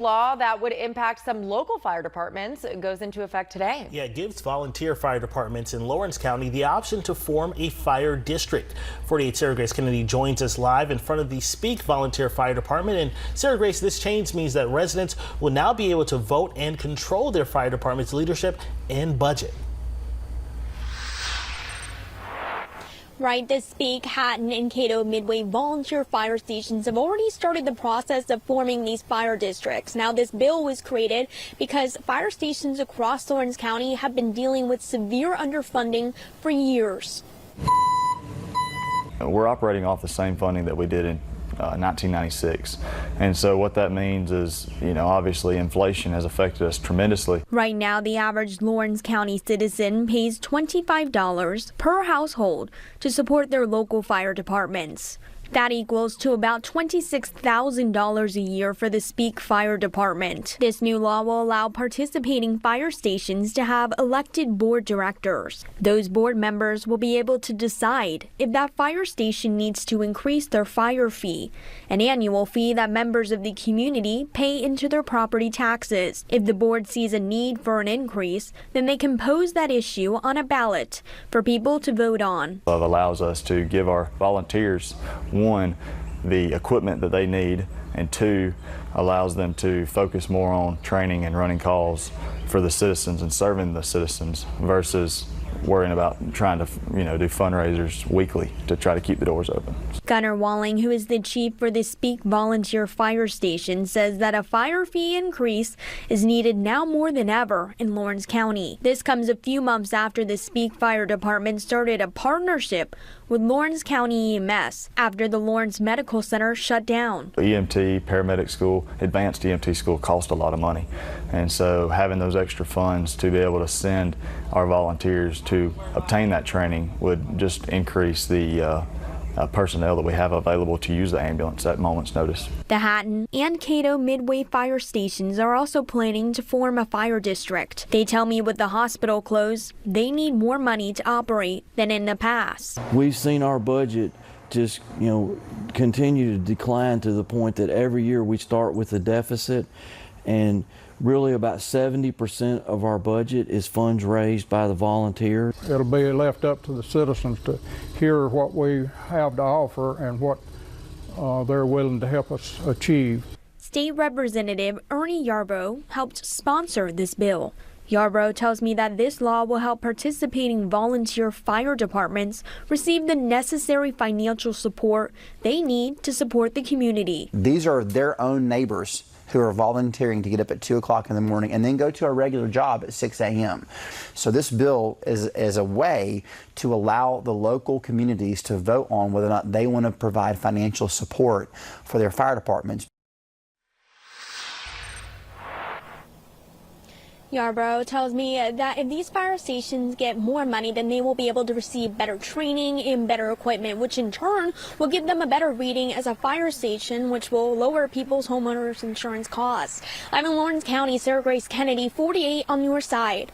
Law that would impact some local fire departments goes into effect today. Yeah, it gives volunteer fire departments in Lawrence County the option to form a fire district. 48 Sarah Grace Kennedy joins us live in front of the Speak Volunteer Fire Department. And Sarah Grace, this change means that residents will now be able to vote and control their fire department's leadership and budget. Right, the Speak, Hatton, and Cato Midway volunteer fire stations have already started the process of forming these fire districts. Now, this bill was created because fire stations across Lawrence County have been dealing with severe underfunding for years. We're operating off the same funding that we did in 1996. And so what that means is, obviously inflation has affected us tremendously. Right now, the average Lawrence County citizen pays $25 per household to support their local fire departments. That equals to about $26,000 a year for the Speak Fire Department. This new law will allow participating fire stations to have elected board directors. Those board members will be able to decide if that fire station needs to increase their fire fee, an annual fee that members of the community pay into their property taxes. If the board sees a need for an increase, then they can pose that issue on a ballot for people to vote on. It allows us to give our volunteers, one, the equipment that they need, and two, allows them to focus more on training and running calls for the citizens and serving the citizens versus worrying about trying to, do fundraisers weekly to try to keep the doors open. Gunnar Walling, who is the chief for the Speak Volunteer Fire Station, says that a fire fee increase is needed now more than ever in Lawrence County. This comes a few months after the Speak Fire Department started a partnership with Lawrence County EMS after the Lawrence Medical Center shut down. EMT, paramedic school, advanced EMT school cost a lot of money. And so having those extra funds to be able to send our volunteers to obtain that training would just increase the personnel that we have available to use the ambulance at moment's notice. The Hatton and Cato Midway fire stations are also planning to form a fire district. They tell me with the hospital closed, they need more money to operate than in the past. We've seen our budget just, continue to decline to the point that every year we start with a deficit, and really about 70% of our budget is funds raised by the volunteers. It'll be left up to the citizens to hear what we have to offer and what they're willing to help us achieve. State Representative Ernie Yarbrough helped sponsor this bill. Yarbrough tells me that this law will help participating volunteer fire departments receive the necessary financial support they need to support the community. These are their own neighbors who are volunteering to get up at 2 o'clock in the morning and then go to a regular job at 6 a.m. So this bill is a way to allow the local communities to vote on whether or not they want to provide financial support for their fire departments. Yarbrough tells me that if these fire stations get more money, then they will be able to receive better training and better equipment, which in turn will give them a better rating as a fire station, which will lower people's homeowners insurance costs. I'm in Lawrence County, Sarah Grace Kennedy, 48 on your side.